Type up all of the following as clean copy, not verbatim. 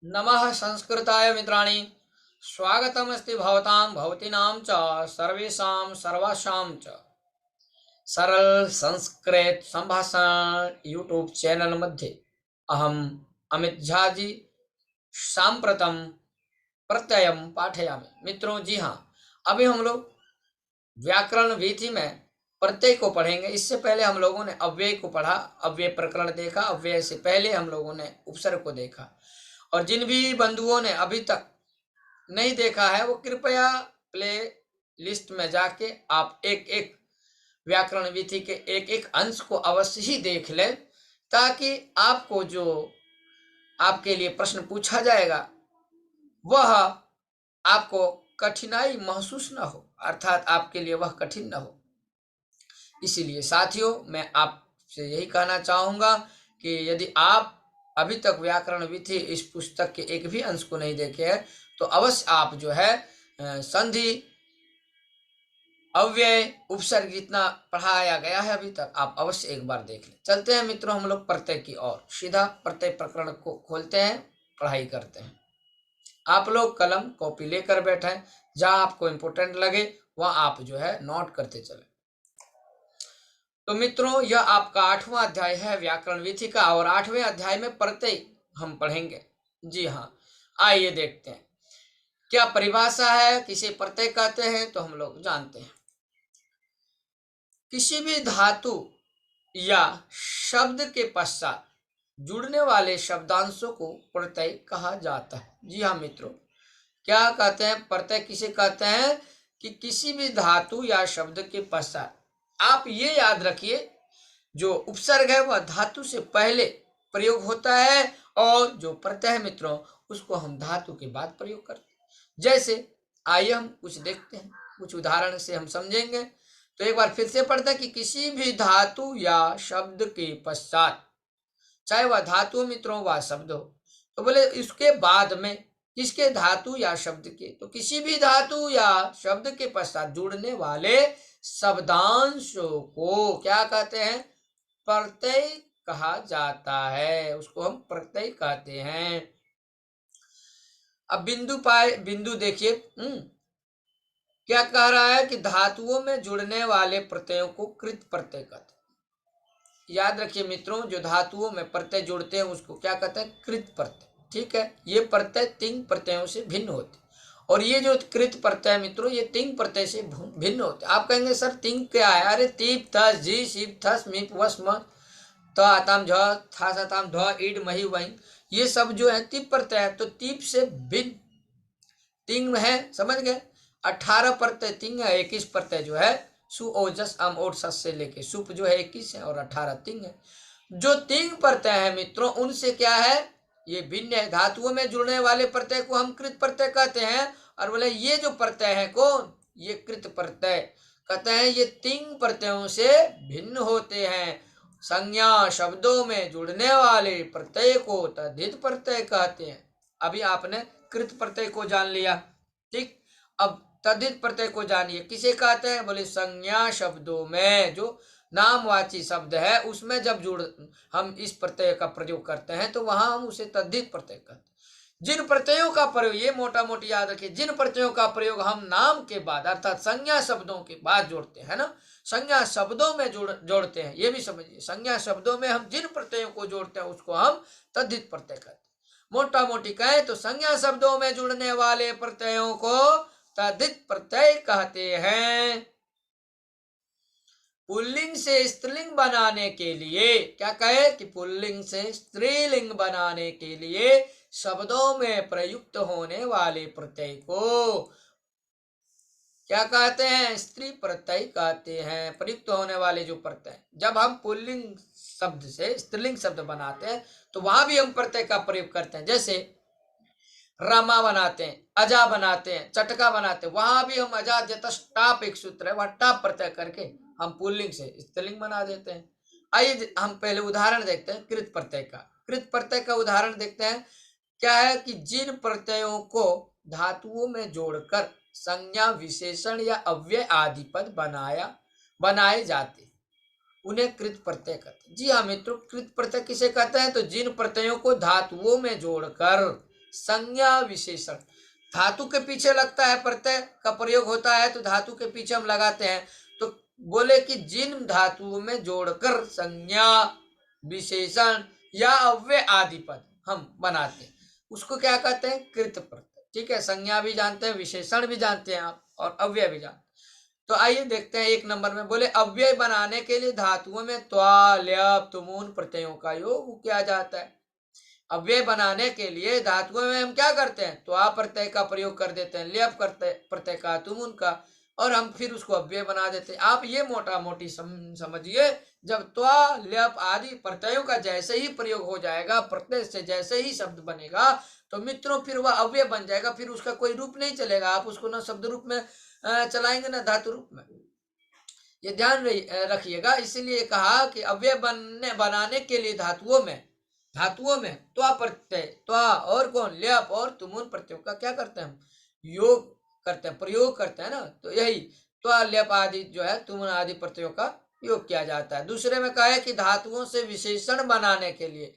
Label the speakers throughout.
Speaker 1: नमः संस्कृताय मित्राणि स्वागतमस्ति भवतां भवतीनां च सर्वेषां सर्वासां च सरल संस्कृत संभाषण यूट्यूब चैनल मध्ये अहम अमित झा जी सांप्रतम प्रत्ययम पाठयामि। मित्रों जी हाँ, अभी हम लोग व्याकरण विधि में प्रत्यय को पढ़ेंगे। इससे पहले हम लोगों ने अव्यय को पढ़ा, अव्यय प्रकरण देखा। अव्यय से पहले हम लोगों ने उपसर्ग को देखा। और जिन भी बंधुओं ने अभी तक नहीं देखा है वो कृपया प्ले लिस्ट में जाके आप एक एक व्याकरण विधि के एक एक अंश को अवश्य ही देख लें, ताकि आपको जो आपके लिए प्रश्न पूछा जाएगा वह आपको कठिनाई महसूस न हो, अर्थात आपके लिए वह कठिन न हो। इसीलिए साथियों, मैं आपसे यही कहना चाहूंगा कि यदि आप अभी तक व्याकरण विधि इस पुस्तक के एक भी अंश को नहीं देखे हैं तो अवश्य आप जो है संधि, अव्यय, उपसर्ग जितना पढ़ाया गया है अभी तक आप अवश्य एक बार देख लें। चलते हैं मित्रों हम लोग प्रत्यय की ओर, सीधा प्रत्यय प्रकरण को खोलते हैं, पढ़ाई करते हैं। आप लोग कलम कॉपी लेकर बैठे, जहां आपको इंपोर्टेंट लगे वहां आप जो है नोट करते चले। तो मित्रों, यह आपका 8वां अध्याय है व्याकरण विधि का, और 8वें अध्याय में प्रत्यय हम पढ़ेंगे। जी हाँ, आइए देखते हैं क्या परिभाषा है, किसे प्रत्यय कहते हैं। तो हम लोग जानते हैं, किसी भी धातु या शब्द के पश्चात जुड़ने वाले शब्दांशों को प्रत्यय कहा जाता है। जी हाँ मित्रों, क्या कहते हैं, प्रत्यय किसे कहते हैं कि किसी भी धातु या शब्द के पश्चात, आप ये याद रखिए, जो उपसर्ग है वह धातु से पहले प्रयोग होता है और जो प्रत्यय है मित्रों उसको हम धातु के बाद प्रयोग करते हैं। जैसे आइए हम कुछ देखते हैं, कुछ उदाहरण से हम समझेंगे। तो एक बार फिर से पढ़ते हैं कि किसी भी धातु या शब्द के पश्चात, चाहे वह धातु मित्रों व शब्द हो, तो बोले इसके बाद में किसके, धातु या शब्द के, तो किसी भी धातु या शब्द के पश्चात जुड़ने वाले शब्दांशों को क्या कहते हैं, प्रत्यय कहा जाता है। उसको हम प्रत्यय कहते हैं। अब बिंदु देखिए, क्या कह रहा है कि धातुओं में जुड़ने वाले प्रत्ययों को कृत प्रत्यय कहते हैं। याद रखिए मित्रों, जो धातुओं में प्रत्यय जुड़ते हैं उसको क्या कहते हैं, कृत प्रत्यय। ठीक है, ये प्रत्यय तीन प्रत्ययों से भिन्न होते हैं। और ये जो कृत प्रत्यय मित्रों, ये तीन प्रत्यय से भिन्न होते हैं। आप कहेंगे सर तीन क्या है, अरे तीप थस जी शिप थस मीप वस म त आताम झ था सताम ध ईड मही वही, ये सब जो है तीप प्रत्यय है। तो तीप से भिन्न तिंग है, समझ गए। 18 प्रत्यय तिंग है, 21 प्रत्यय जो है सु ओजस अम ओट सस से लेके सुप जो है 21 है और 18 तिंग है। जो तिंग प्रत्यय है मित्रों उनसे क्या है, ये भिन्न है। धातुओं में जुड़ने वाले प्रत्यय को हम कृत प्रत्यय कहते हैं, और बोले ये जो प्रत्यय है कौन, ये कृत प्रत्यय कहते हैं। ये तिंग प्रत्ययों से भिन्न होते हैं। संज्ञा शब्दों में जुड़ने वाले प्रत्यय को तद्धित प्रत्यय कहते हैं। अभी आपने कृत प्रत्यय को जान लिया, ठीक। अब तद्धित प्रत्यय को जानिए, किसे कहते हैं, बोले संज्ञा शब्दों में जो नामवाची शब्द है उसमें जब हम इस प्रत्यय का प्रयोग करते हैं तो वहां हम उसे तद्धित प्रत्यय कहते हैं। जिन प्रत्ययों का प्रयोग, ये मोटा मोटी याद रखिए, जिन प्रत्ययों का प्रयोग हम नाम के बाद अर्थात संज्ञा शब्दों के बाद जोड़ते हैं ना, संज्ञा शब्दों में जोड़ते हैं, ये भी समझिए। संज्ञा शब्दों में हम जिन प्रत्ययों को जोड़ते हैं उसको हम तद्धित प्रत्यय कहते हैं। मोटा मोटी कहे तो संज्ञा शब्दों में जुड़ने वाले प्रत्ययों को तद्धित प्रत्यय कहते हैं। पुल्लिंग से स्त्रीलिंग बनाने के लिए, क्या कहे कि पुल्लिंग से स्त्रीलिंग बनाने के लिए शब्दों में प्रयुक्त होने वाले प्रत्यय को क्या कहते हैं, स्त्री प्रत्यय कहते हैं। प्रयुक्त होने वाले जो प्रत्यय, जब हम पुल्लिंग शब्द से स्त्रीलिंग शब्द बनाते हैं तो वहां भी हम प्रत्यय का प्रयोग करते हैं। जैसे रमा बनाते हैं, अजा बनाते हैं, चटका बनाते हैं, वहां भी हम अजा जतस टाप एक सूत्र है, वह टाप प्रत्यय करके हम पुल्लिंग से स्त्रीलिंग बना देते हैं। आइए हम पहले उदाहरण देखते हैं कृत प्रत्यय का। कृत प्रत्यय का उदाहरण देखते हैं। क्या है कि जिन प्रत्ययों को धातुओं में जोड़कर संज्ञा विशेषण या अव्यय आदि पद बनाए जाते उन्हें कृत प्रत्यय कहते हैं। जी हाँ मित्रों, कृत प्रत्यय किसे कहते हैं, तो जिन प्रत्ययों को धातुओं में जोड़कर संज्ञा विशेषण। धातु के पीछे लगता है, प्रत्यय का प्रयोग होता है तो धातु के पीछे हम लगाते हैं। तो बोले कि जिन धातुओं में जोड़कर संज्ञा, विशेषण या अव्यय आदि पद हम बनाते हैं उसको क्या कहते हैं? कृत प्रत्यय। ठीक है, संज्ञा भी जानते हैं, विशेषण भी जानते हैं आप, और अव्यय भी जानते हैं। तो आइए देखते हैं 1 नंबर में। बोले अव्यय बनाने के लिए धातुओं में त्वा, ल्यप, तुमुन प्रत्ययों का योग किया जाता है। अव्यय बनाने के लिए धातुओं में हम क्या करते हैं? त्वा प्रत्यय का प्रयोग कर देते हैं, ल्यप प्रत्यय का, तुमुन का, और हम फिर उसको अव्यय बना देते हैं। आप ये मोटा मोटी समझिए, जब त्वा, ल्यप आदि प्रत्ययों का जैसे ही प्रयोग हो जाएगा, प्रत्यय से जैसे ही शब्द बनेगा, तो मित्रों फिर वह अव्यय बन जाएगा, फिर उसका कोई रूप नहीं चलेगा। आप उसको ना शब्द रूप में चलाएंगे ना धातु रूप में। ये ध्यान रखिएगा। इसीलिए कहा कि अव्यय बनाने के लिए धातुओं में त्वा प्रत्यय, त्वा और कौन, ल्यप और तुमुन प्रत्ययों का क्या करते हैं? हम योग करते हैं, प्रयोग करते हैं ना। तो यही त्वा, ल्यप आदि जो है, तुमुन आदि प्रत्ययों का योग किया जाता है। दूसरे में कहा है कि धातुओं से विशेषण बनाने के लिए,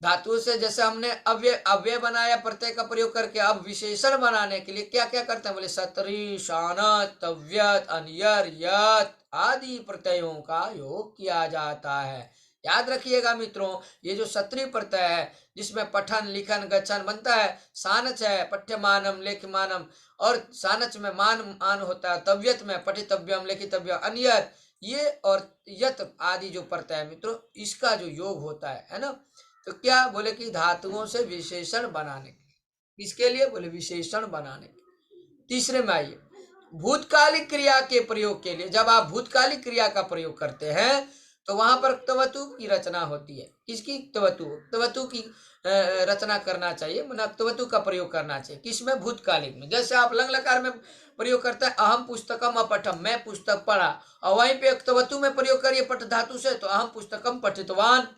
Speaker 1: धातुओं से जैसे हमने अव्यय बनाया प्रत्यय का प्रयोग करके, अब विशेषण बनाने के लिए क्या क्या करते हैं? बोले सतरी, शानत, तव्यत, अनियर, यत आदि प्रत्ययों का योग किया जाता है। याद रखिएगा मित्रों, ये जो सत्री प्रत्यय है जिसमें पठन, लिखन, गच्छन बनता है, सानच है पठ्यमानम, लेख्यमानम, और सानच में मान होता है, तव्यत में पठितव्यम, लेखितव्यम, अनियर, ये और यत आदि जो प्रत्यय है मित्रों, इसका जो योग होता है ना। तो क्या बोले कि धातुओं से विशेषण बनाने के, इसके लिए बोले विशेषण बनाने के। तीसरे में आइए, भूतकालिक क्रिया के प्रयोग के लिए, जब आप भूतकालिक क्रिया का प्रयोग करते हैं तो वहां पर क्तवतु की रचना होती है। किसकी? क्तवतु की रचना करना चाहिए, क्तवतु का प्रयोग करना चाहिए। किसमें? भूतकालिक में। जैसे आप लंग लकार में प्रयोग करते हैं, अहम पुस्तकम अपठम, मैं पुस्तक पढ़ा, और वहीं पे क्तवतु में प्रयोग करिए पठ धातु से, तो अहम पुस्तकम पठितवान।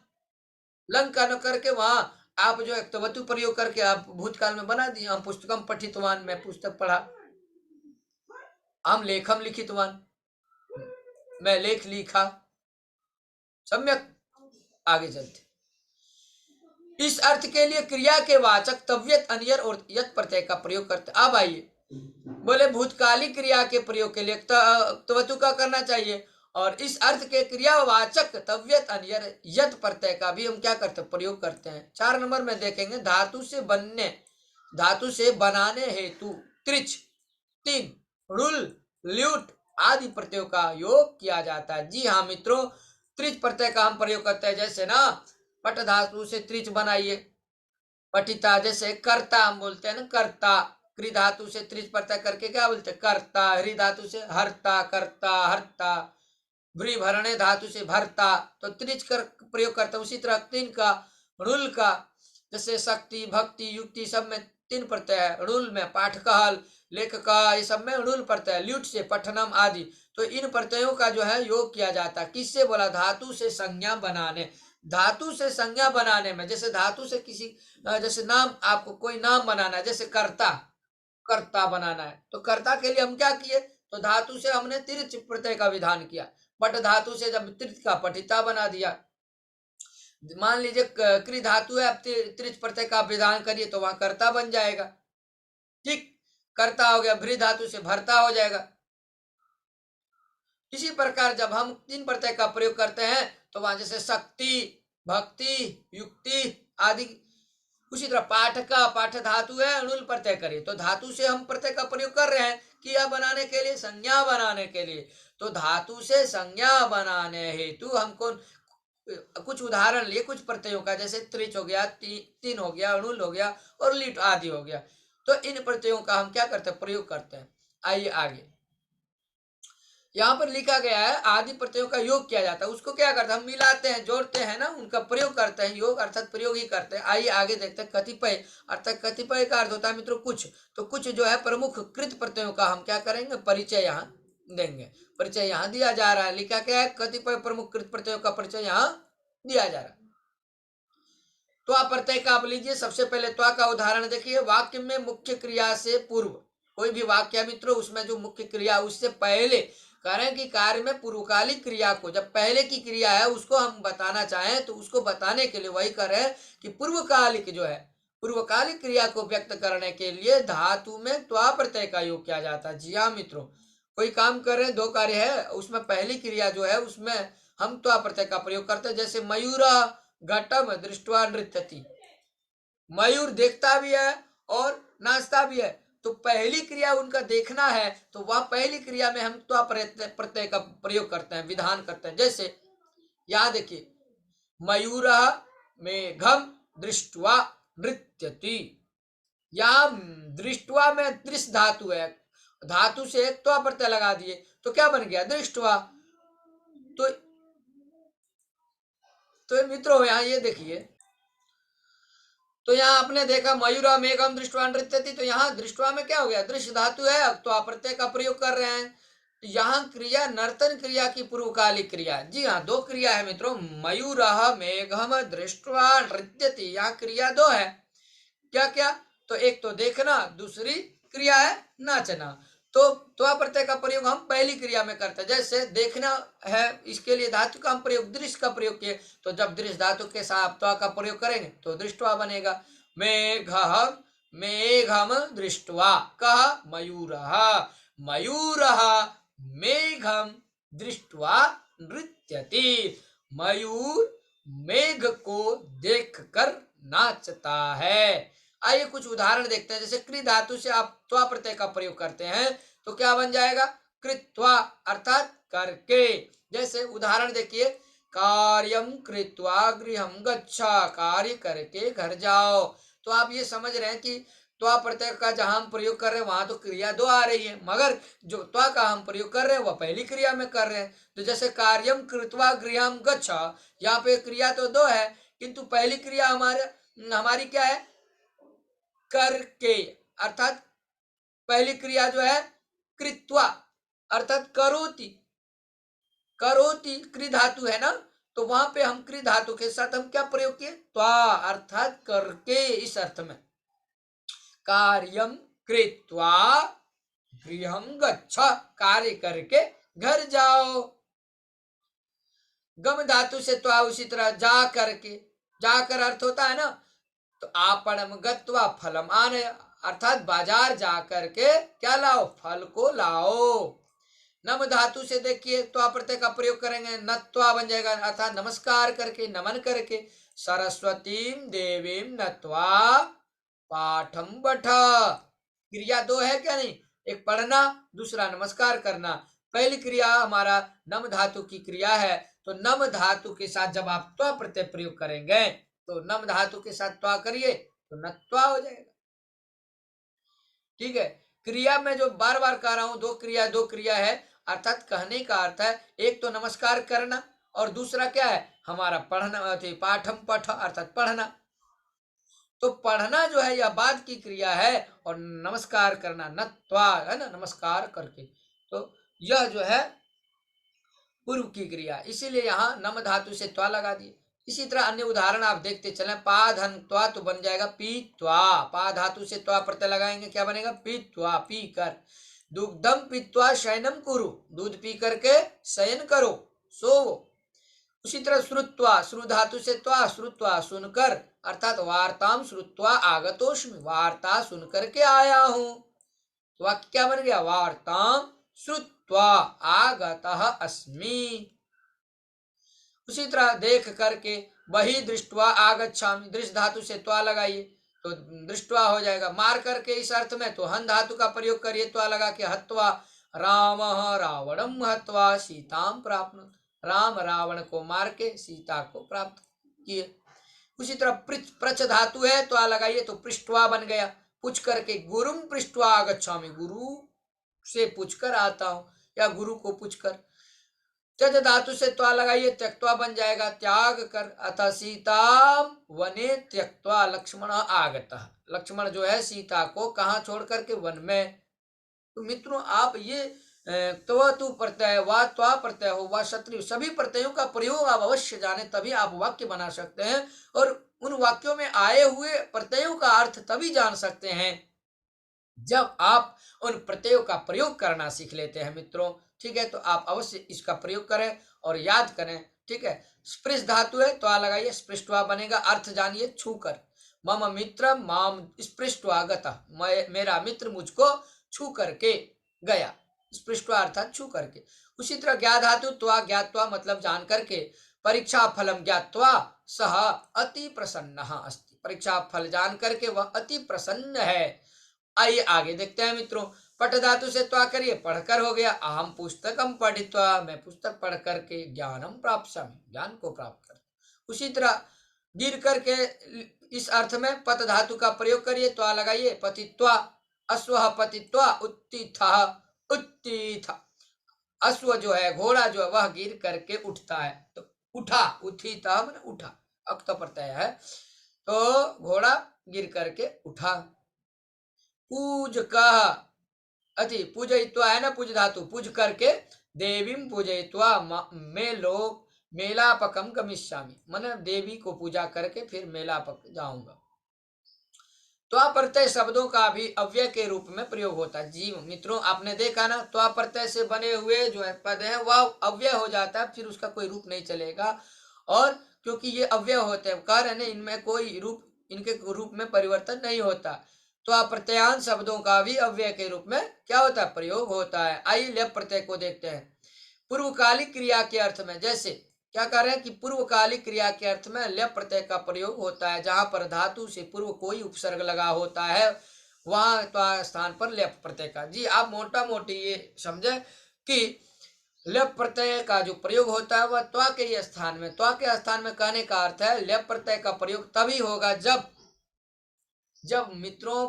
Speaker 1: लंग का न करके वहां आप जो क्तवतु प्रयोग करके आप भूतकाल में बना दिए, हम पुस्तकम पठितवान, मैं पुस्तक पढ़ा, हम लेखम लिखितवान, मैं लेख लिखा। सम्यक आगे चलते, इस अर्थ के लिए क्रिया के वाचक तव्यत, अनियर और यत प्रत्यय का प्रयोग करते। अब आइए, बोले भूतकालिक क्रिया के प्रयोग के लिए क्तवतु का करना चाहिए, और इस अर्थ के क्रियावाचक तव्यत, अनियर, यत प्रत्यय का भी हम क्या करते हैं? प्रयोग करते हैं। 4 नंबर में देखेंगे, धातु से बनाने हेतु त्रिच, तीन, रुल, ल्यूट आदि प्रत्ययों का योग किया जाता है। जी हाँ मित्रों, त्रिच प्रत्यय का हम प्रयोग करते हैं। जैसे ना, पट धातु से त्रिच बनाइए, पठिता, जैसे कर्ता हम बोलते हैं ना, कर्ता, क्रि धातु से त्रिच प्रत्यय करके क्या बोलते हैं? कर्ता। हरि धातु से हर्ता, कर्ता, हर्ता। भ्री भरणे धातु से भरता, तो त्रिच कर प्रयोग करता। उसी तरह तीन का, ऋल का, जैसे शक्ति, भक्ति, युक्ति सब में 3 प्रत्यय है। ऋल में पाठकहल, लेखका, ये सब में ऋल प्रत्यय। ल्यूट से पठनम आदि, तो इन प्रत्ययों का जो है योग किया जाता है। किससे? बोला धातु से संज्ञा बनाने। धातु से संज्ञा बनाने में, जैसे धातु से किसी, जैसे नाम, आपको कोई नाम बनाना है, जैसे कर्ता, कर्ता बनाना है, तो कर्ता के लिए हम क्या किए? तो धातु से हमने तिरच प्रत्यय का विधान किया। पट धातु से जब त्रिच का पठिता बना दिया, मान लीजिए क्रि धातु है, अब त्रिच प्रत्यय का विधान करिए तो वहां कर्ता बन जाएगा। ठीक, कर्ता हो गया। भ्री धातु से भरता हो जाएगा। इसी प्रकार जब हम 3 प्रत्यय का प्रयोग करते हैं तो वहां जैसे शक्ति, भक्ति, युक्ति आदि। उसी तरह पाठ का, पाठ धातु है, अणुल प्रत्यय करिए, तो धातु से हम प्रत्यय का प्रयोग कर रहे हैं, क्रिया बनाने के लिए, संज्ञा बनाने के लिए। तो धातु से संज्ञा बनाने हेतु हमको कुछ उदाहरण लिए, कुछ प्रत्ययों का, जैसे त्रिच हो गया, तीन हो गया, अणुल हो गया, और लिट आदि हो गया। तो इन प्रत्ययों का हम क्या करते हैं? प्रयोग करते हैं। आइए आगे, यहाँ पर लिखा गया है आदि प्रत्ययों का योग किया जाता है। उसको क्या करते हैं? हम मिलाते हैं, जोड़ते हैं ना, उनका प्रयोग करते हैं। योग अर्थात प्रयोग ही करते हैं। आइए आगे देखते हैं। कतिपय अर्थात कतिपय का अर्थ होता है मित्रों कुछ, तो कुछ जो है प्रमुख कृत प्रत्ययों का हम क्या करेंगे? परिचय यहाँ देंगे। परिचय यहाँ दिया जा रहा है। लिखा क्या है? कतिपय प्रमुख कृत प्रत्ययों का परिचय यहाँ दिया जा रहा है। त्वा प्रत्यय का आप लीजिए। सबसे पहले त्वा का उदाहरण देखिए। वाक्य में मुख्य क्रिया से पूर्व, कोई भी वाक्य मित्रों, उसमें जो मुख्य क्रिया उससे पहले, कारण कि कार्य में पूर्वकालिक क्रिया को, जब पहले की क्रिया है उसको हम बताना चाहें तो उसको बताने के लिए वही करें कि पूर्वकालिक जो है पूर्वकालिक क्रिया को व्यक्त करने के लिए धातु में त्वा प्रत्यय का योग किया जाता है। जी हाँ मित्रों, कोई काम कर रहे हैं, दो कार्य है, उसमें पहली क्रिया जो है उसमें हम त्वा प्रत्यय का प्रयोग करते हैं। जैसे मयूर घटम दृष्टवा नृत्यति, मयूर देखता भी है और नाचता भी है, तो पहली क्रिया उनका देखना है, तो वह पहली क्रिया में हम त्वा प्रत्यय का प्रयोग करते हैं, विधान करते हैं। जैसे यहाँ देखिए, मयूर मेघम दृष्टवा नृत्यति, यहाँ दृष्टवा में दृश्य धातु है, धातु से एक त्वा प्रत्यय लगा दिए तो क्या बन गया, दृष्टवा। तो मित्रों यहाँ ये देखिए, तो यहाँ आपने देखा मयूरा मेघम दृष्टवा नृत्यति, तो यहाँ दृष्टवा में क्या हो गया, दृश्य धातु है, अब तो आप प्रत्यय का प्रयोग कर रहे हैं। यहाँ क्रिया नर्तन क्रिया की पूर्वकालिक क्रिया। जी हाँ, दो क्रिया है मित्रों, मयूर मेघम दृष्टवा नृत्यति, यहाँ क्रिया दो है। क्या क्या, तो एक तो देखना, दूसरी क्रिया है नाचना। तो त्वा प्रत्यय का प्रयोग हम पहली क्रिया में करते हैं। जैसे देखना है, इसके लिए धातु का हम प्रयोग दृश्य का प्रयोग किए, तो जब दृश्य धातु के साथ त्वा का प्रयोग करेंगे तो दृष्टवा बनेगा। मेघम मेघम दृष्टवा, कह मयूरः मयूरः मेघम दृष्टवा नृत्यति, मयूर मेघ को देखकर नाचता है। आइए कुछ उदाहरण देखते हैं। जैसे कृ धातु से आप त्वा प्रत्यय का प्रयोग करते हैं तो क्या बन जाएगा, कृत्वा अर्थात करके। जैसे उदाहरण देखिए, कार्यम कृत्वा गृहम गच्छा, कार्य करके घर जाओ। तो आप ये समझ रहे हैं कि त्वा प्रत्यय का जहां हम प्रयोग कर रहे हैं वहां तो क्रिया दो आ रही है, मगर जो त्वा का हम प्रयोग कर रहे हैं वह पहली क्रिया में कर रहे हैं। तो जैसे कार्यम कृत्वा गृहम गच्छा, यहाँ पे क्रिया तो दो है, किंतु पहली क्रिया हमारी क्या है, करके, अर्थात पहली क्रिया जो है कृत्वा अर्थात करोति, करोति कृ धातु है ना, तो वहां पे हम कृ धातु के साथ हम क्या प्रयोग किए, त्वा अर्थात करके। इस अर्थ में कार्यम कृत्वा गृहम गच्छ, कार्य करके घर जाओ। गम धातु से त्वा उसी तरह जा करके, जाकर अर्थ होता है ना, तो आपणम गत्वा फलम आनय, अर्थात बाजार जा करके क्या लाओ, फल को लाओ। नम धातु से देखिए त्वा प्रत्यय का प्रयोग करेंगे, नत्वा बन जाएगा, अर्थात नमस्कार करके, नमन करके। सरस्वतीम देवीम नत्वा पाठम बठ, क्रिया दो है क्या नहीं, एक पढ़ना, दूसरा नमस्कार करना। पहली क्रिया हमारा नम धातु की क्रिया है, तो नम धातु के साथ जब आप त्वा प्रत्यय प्रयोग करेंगे तो नम धातु के साथ त्वा करिए तो नत्वा हो जाएगा। ठीक है, क्रिया में जो बार बार कह रहा हूं, दो क्रिया है, अर्थात कहने का अर्थ है एक तो नमस्कार करना और दूसरा क्या है हमारा पढ़ना, पाठम पठ अर्थात पढ़ना। तो पढ़ना जो है यह बाद की क्रिया है और नमस्कार करना नत्वा है ना, नमस्कार करके, तो यह जो है पूर्व की क्रिया, इसीलिए यहाँ नम धातु से त्वा लगा दिए। इसी तरह अन्य उदाहरण आप देखते चले, पा धन त्वा तो बन जाएगा पी त्वा, पा धातु से त्वा प्रत्यय लगाएंगे क्या बनेगा, पी त्वा, पी कर। दुग्धम पीत्वा शयनम कुरु, दूध पी करके शयन करो, सो। उसी तरह श्रुत्वा, श्रु धातु से त्वा, श्रुत्वा सुनकर, अर्थात वार्ताम श्रुत्वा आगतोस्मि, वार्ता सुनकर के आया हूं। तो वाक्य क्या बन गया, वार्ताम श्रुत्वा आगतः अस्मि। उसी तरह देख करके, वही दृष्टवा आगच्छामि, दृश्य धातु से त्वा लगाइए तो दृष्टवा हो जाएगा। मार करके इस अर्थ में तो हन धातु का प्रयोग करिए, त्वा लगा के, हत्वा रामः रावणम हत्वा सीताम प्राप्त, राम रावण को मार के सीता को प्राप्त किए। उसी तरह प्रच धातु है, त्वा लगाइए तो पृष्ठवा बन गया। पूछ करके, गुरुम पृष्ठवा आगच्छामि, गुरु से पूछकर आता हूं या गुरु को पूछकर। त्यज धातु से त्वा लगाइए, त्यक्त्वा बन जाएगा, त्याग कर। अतः सीता वने त्यक्त्वा लक्ष्मण आगतः, लक्ष्मण जो है सीता को कहाँ छोड़ करके, वन में। तो मित्रों आप ये त्व तु प्रत्यय व त्वा प्रत्यय हो व क्षत्रिय, सभी प्रत्ययों का प्रयोग आप अवश्य जाने, तभी आप वाक्य बना सकते हैं और उन वाक्यों में आए हुए प्रत्ययों का अर्थ तभी जान सकते हैं जब आप उन प्रत्ययों का प्रयोग करना सीख लेते हैं मित्रों। ठीक है, तो आप अवश्य इसका प्रयोग करें और याद करें। ठीक है, स्पृश धातु है, त्वा लगाइए, स्पृष्टवा बनेगा, अर्थ जानिए छूकर। मम मित्र माम स्पृष्ट्वा गतः, मेरा मित्र मुझको छू करके गया। स्पृष्ट्वा अर्थात छू करके। उसी तरह ज्ञा धातु त्वा ज्ञात्वा मतलब जान करके, परीक्षा फलम ज्ञात्वा सह अति प्रसन्नः अस्ति, परीक्षा फल जान करके वह अति प्रसन्न है। आइए आगे देखते हैं मित्रों। पठ धातु से त्वा करिए, पढ़कर हो गया। अहम पुस्तकम पठित्वा, मैं पुस्तक पढ़ करके ज्ञानम प्राप्स्यामि, ज्ञान को प्राप्त कर। उसी तरह गिर करके इस अर्थ में पत धातु का प्रयोग करिए, त्वा लगाइए, पतित्वा, अश्वः पतित्वा उत्थितः, उत्थित, अश्व जो है, घोड़ा जो है, वह गिर करके उठता है, तो उठा, उत्थितः माने उठा, अक्त प्रत्यय है, तो घोड़ा गिर करके उठा। पूजकः, अति पूजयित्वा है ना, पूज धातु, पूज करके, देवीं पूजयित्वा मेलापकम गमिष्यामि, माने देवी को पूजा करके फिर मेलापक जाऊंगा। त्वा प्रत्यय शब्दों का भी अव्यय के रूप में प्रयोग होता है। जी मित्रों, आपने देखा ना, त्वा प्रत्यय से बने हुए जो है पद है वह अव्यय हो जाता है, फिर उसका कोई रूप नहीं चलेगा। और क्योंकि ये अव्यय होते हैं, कह रहे हैं इनमें कोई रूप, इनके रूप में परिवर्तन नहीं होता। त्वा प्रत्ययान शब्दों का भी अव्यय के रूप में क्या होता है, प्रयोग होता है। आइए लेप प्रत्यय को देखते हैं। पूर्वकालिक क्रिया के अर्थ में, जैसे क्या कर रहे हैं कि पूर्वकालिक क्रिया के अर्थ में लेप प्रत्यय का प्रयोग होता है, जहां पर धातु से पूर्व कोई उपसर्ग लगा होता है, वहां त्वा स्थान पर लेप प्रत्यय का। जी आप मोटा मोटी ये समझे कि लेप प्रत्यय का जो प्रयोग होता है वह त्वा के स्थान में, त्वा के स्थान में कहने का अर्थ है लेप प्रत्यय का प्रयोग तभी होगा जब मित्रों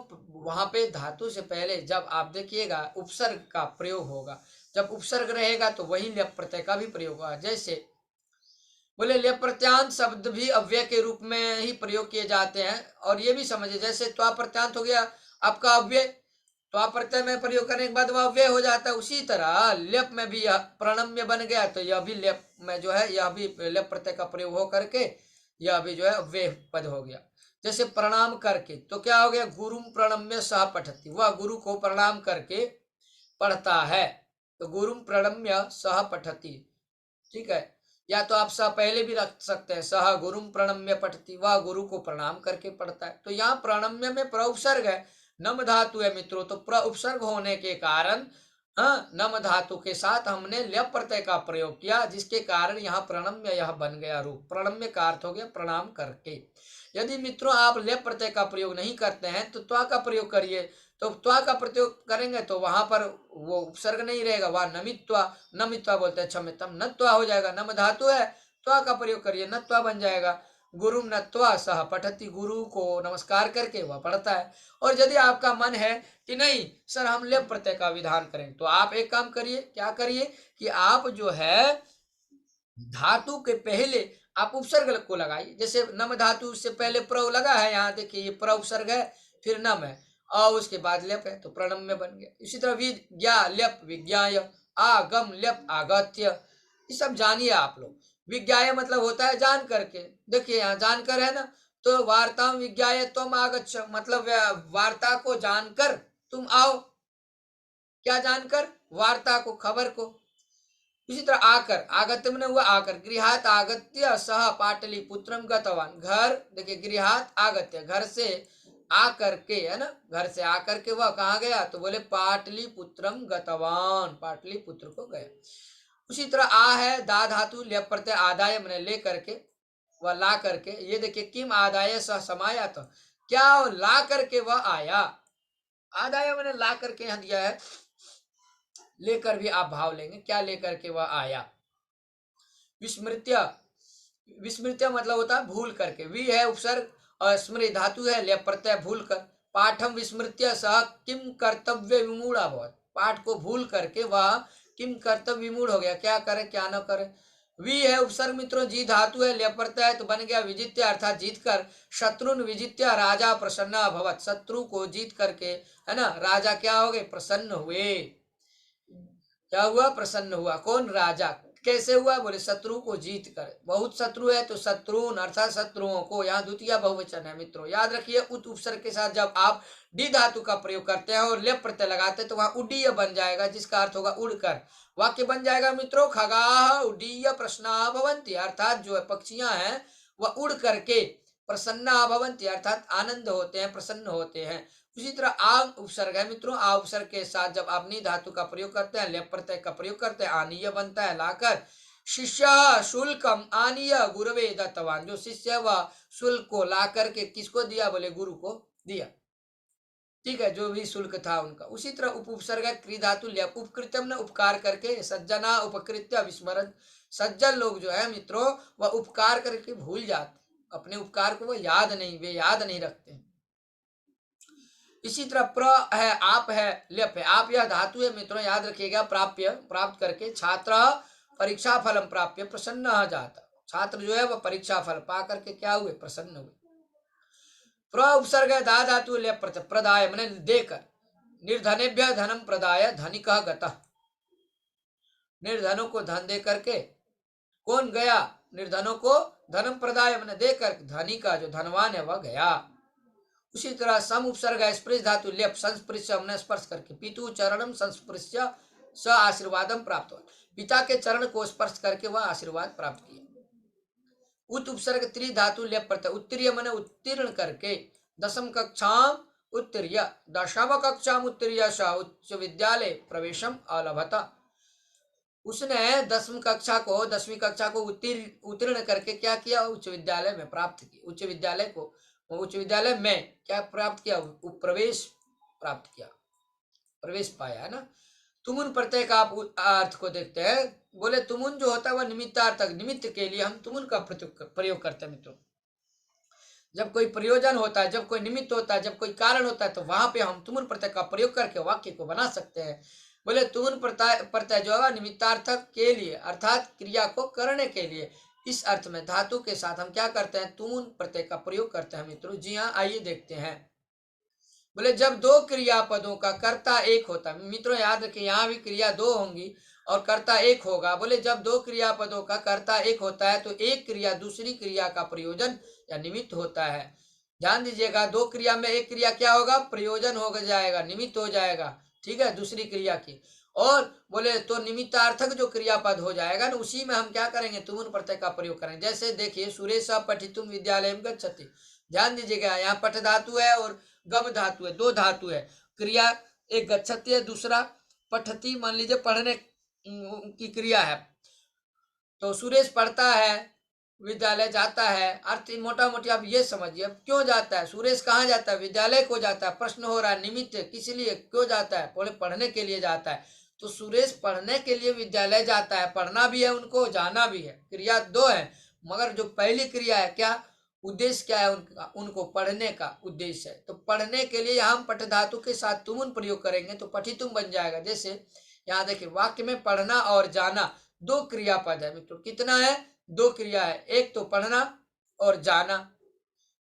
Speaker 1: वहां पे धातु से पहले जब आप देखिएगा उपसर्ग का प्रयोग होगा। जब उपसर्ग रहेगा तो वही लेप प्रत्यय का भी प्रयोग होगा। जैसे बोले लेप प्रत्यांत शब्द भी अव्यय के रूप में ही प्रयोग किए जाते हैं। और ये भी समझिए, जैसे त्वा प्रत्यांत हो गया आपका अव्यय, त्वा प्रत्यय में प्रयोग करने के बाद वह अव्यय हो जाता है। उसी तरह लेप में भी यह प्रणम्य बन गया, तो यह भी लेप में जो है, यह भी लेप प्रत्यय का प्रयोग हो करके यह भी जो है अव्यय पद हो गया। जैसे प्रणाम करके, तो क्या हो गया, गुरुम प्रणम्य सह पठति, वह गुरु को प्रणाम करके पढ़ता है, तो गुरुम प्रणम्य सह पठति। ठीक है, या तो आप सह पहले भी रख सकते हैं, सह गुरुम प्रणम्य पठति, वह गुरु को प्रणाम करके पढ़ता है। तो यहाँ प्रणम्य में प्र उपसर्ग है, नम धातु है मित्रों, तो प्र उपसर्ग होने के कारण हाँ नम धातु के साथ हमने लेप प्रत्यय का प्रयोग किया, जिसके कारण यहाँ प्रणम्य यह बन गया रूप। प्रणम्य का अर्थ हो गया प्रणाम करके। यदि मित्रों आप लेप प्रत्यय का प्रयोग नहीं करते हैं तो त्वा का प्रयोग करिए, तो त्वा का प्रयोग करेंगे तो वहां पर वो उपसर्ग नहीं रहेगा, वह नमित्वा, नमित्वा बोलते हैं, क्षम्यतम, नत्वा हो जाएगा, नम धातु है, त्वा का प्रयोग करिए, नत्वा बन जाएगा। गुरु नत्वा सह पठति, गुरु को नमस्कार करके वह पढ़ता है। और यदि आपका मन है कि नहीं सर हम लेप प्रत्यय का विधान करें, तो आप एक काम करिए, क्या करिए कि आप जो है धातु के पहले आप उपसर्ग को लगाइए। जैसे नम धातु से पहले प्र लगा है, यहाँ देखिए ये प्र उपसर्ग है, फिर नम है और उसके बाद लेप है, तो प्रणम्य बन गया। इसी तरह विज्ञा लेप विज्ञाय, आगम लेप आगत्य, ये सब जानिए आप लोग। विज्ञाय मतलब होता है जान करके, देखिए यहाँ जानकर है ना, तो वार्ता विज्ञाय तुम आगच्छ, मतलब वार्ता को जानकर तुम आओ। क्या जानकर, वार्ता को, खबर को। इसी तरह आकर, आगत्य में हुआ आकर, गृहात आगत्य सह पाटलिपुत्रम गतवान, घर देखिए गृहात आगत्य, घर से आकर के, है ना, घर से आकर के वह कहाँ गया, तो बोले पाटलिपुत्रम गतवान, पाटलिपुत्र को गया। उसी तरह आ है दा धातु लेप प्रत्यय, आदाय मैंने ले करके, वह ला करके, ये देखिए किम आदाय सह समाया, तो क्या ला करके वह आया, आदाय मैंने ला करके यहाँ दिया है, लेकर भी आप भाव लेंगे, क्या लेकर के वह आया। विस्मृत्य, विस्मृत्य मतलब होता है भूल करके, वि है उपसर्ग और स्मृति धातु है लेप प्रत्यय भूल कर। पाठम विस्मृत्य सह किम कर्तव्य विमूढ़ अभवत्, पाठ को भूल करके वह किम कर्तव्य विमूढ़ हो गया, क्या करे क्या न करे। वि है उपसर्ग मित्रों, जी धातु है लेप प्रत्यय, तो बन गया विजित्य अर्थात जीत कर। शत्रुन विजित्य राजा प्रसन्न अभवत्, शत्रु को जीत करके, है ना, राजा क्या हो गए, प्रसन्न हुए। क्या हुआ, प्रसन्न हुआ, कौन, राजा। कैसे हुआ, बोले शत्रु को जीत कर। बहुत शत्रु है तो शत्रुन अर्थात शत्रुओं को, यहाँ द्वितीय बहुवचन है मित्रों, याद रखिए। उत उपसर्ग के साथ जब आप डी धातु का प्रयोग करते हैं और लेप प्रत्यय लगाते हैं तो वहां उडीय बन जाएगा, जिसका अर्थ होगा उड़कर। वाक्य बन जाएगा मित्रों, खगाह उडीय प्रश्ना भवंती, अर्थात जो है पक्षियां हैं वह उड़ करके प्रसन्ना भवन्ति अर्थात आनंद होते हैं, प्रसन्न होते हैं। उसी तरह आ उपसर्ग है मित्रों, आ उपसर्ग के साथ जब अपनी धातु का प्रयोग करते हैं, लेप प्रत्यय का प्रयोग करते हैं, आनीय बनता है लाकर। शिष्य शुल्कम आनीय गुरवे दत्तवान, जो शिष्य वह शुल्क को ला करके किसको दिया, बोले गुरु को दिया। ठीक है, जो भी शुल्क था उनका। उसी तरह उपसर्ग है क्री धातु लेप, उपकृत्यम ने उपकार करके, सज्जना उपकृत्य विस्मरण, सज्जन लोग जो है मित्रों वह उपकार करके भूल जाते, अपने उपकार को वो याद नहीं, वे याद नहीं रखते हैं। इसी तरह प्र है, आप है, लेप है। आप यह धातु है मित्रों, याद रखिएगा, प्राप्य प्राप्त करके, छात्र परीक्षा फलम प्राप्य प्रसन्न जाता, छात्र जो है वह परीक्षा फल पा करके क्या हुए, प्रसन्न हुए। प्र उपसर्ग है दा धातु लेप प्रत्यय, प्रदाय मैंने देकर, निर्धनेभ्य धनम प्रदाय धनिकः गतः, निर्धनों को धन दे करके कौन गया, निर्धनों को धनम प्रदाय मैंने देकर, धनी का जो धनवान है वह गया। उसी तरह सम उपसर्ग है स्पृश धातु लेप, संस्पृश्य हमने स्पर्श करके, पितु चरणम संस्पृश्य स आशीर्वादम प्राप्त हुआ, पिता के चरण को स्पर्श करके वह आशीर्वाद प्राप्त किया। उत उपसर्ग त्रि धातु लेप प्रत्यय, उत्तीर्ण मैंने उत्तीर्ण करके, दशम कक्षाम उत्तीर्य, दशम कक्षाम उत्तीर्य स उच्च विद्यालय प्रवेशम अलभता, उसने दसवीं कक्षा को, 10वीं कक्षा को उत्तीर्ण करके क्या किया, उच्च विद्यालय में प्राप्त किया, उच्च विद्यालय को, उच्च विद्यालय में क्या प्राप्त किया, प्रवेश प्राप्त किया, प्रवेश पाया, है ना। तुमुन प्रत्यय का आप अर्थ को देखते हैं, बोले तुमुन जो होता है वह निमित्तार्थक, निमित्त के लिए हम तुमुन का प्रयोग करते हैं मित्रों। जब कोई प्रयोजन होता है, जब कोई निमित्त होता है, जब कोई कारण होता है, तो वहां पे हम तुमुन प्रत्यय का प्रयोग करके वाक्य को बना सकते हैं। बोले तुमुन प्रत्यय जो है निमित्तार्थक के लिए, अर्थात क्रिया को करने के लिए, इस अर्थ में धातु के साथ हम क्या करते हैं, तुमुन प्रत्यय का प्रयोग करते हैं मित्रों। जी हाँ, आइए देखते हैं। बोले जब दो क्रियापदों का कर्ता एक होता है मित्रों, याद रखिए यहाँ भी क्रिया दो होंगी और कर्ता एक होगा। बोले जब दो क्रियापदों का कर्ता एक होता है तो एक क्रिया दूसरी क्रिया का प्रयोजन या निमित्त होता है। ध्यान दीजिएगा, दो क्रिया में एक क्रिया क्या होगा, प्रयोजन हो जाएगा, निमित्त हो जाएगा, ठीक है, दूसरी क्रिया की। और बोले तो निमित्तार्थक जो क्रियापद हो जाएगा ना, उसी में हम क्या करेंगे, तुमुन प्रत्यय का प्रयोग करेंगे। जैसे देखिए, सुरेश पठितुम विद्यालयम गच्छति, ध्यान दीजिएगा यहाँ पठ धातु है और गम धातु है, दो धातु है, क्रिया एक गच्छति है, दूसरा पठती, मान लीजिए पढ़ने की क्रिया है। तो सुरेश पढ़ता है, विद्यालय जाता है, अर्थ मोटा मोटी आप ये समझिए। अब क्यों जाता है सुरेश, कहाँ जाता है, विद्यालय को जाता है। प्रश्न हो रहा है निमित्त किस लिए, क्यों जाता है, बोले पढ़ने के लिए जाता है। तो सुरेश पढ़ने के लिए विद्यालय जाता है, पढ़ना भी है उनको, जाना भी है, क्रिया दो है। मगर जो पहली क्रिया है क्या, उद्देश्य क्या है उनका, उनको पढ़ने का उद्देश्य है। तो पढ़ने के लिए हम पठ धातु के साथ तुमुन प्रयोग करेंगे तो पठितुम बन जाएगा। जैसे यहाँ देखिए, वाक्य में पढ़ना और जाना दो क्रियापद है मित्रों। कितना है, दो क्रिया है, एक तो पढ़ना और जाना।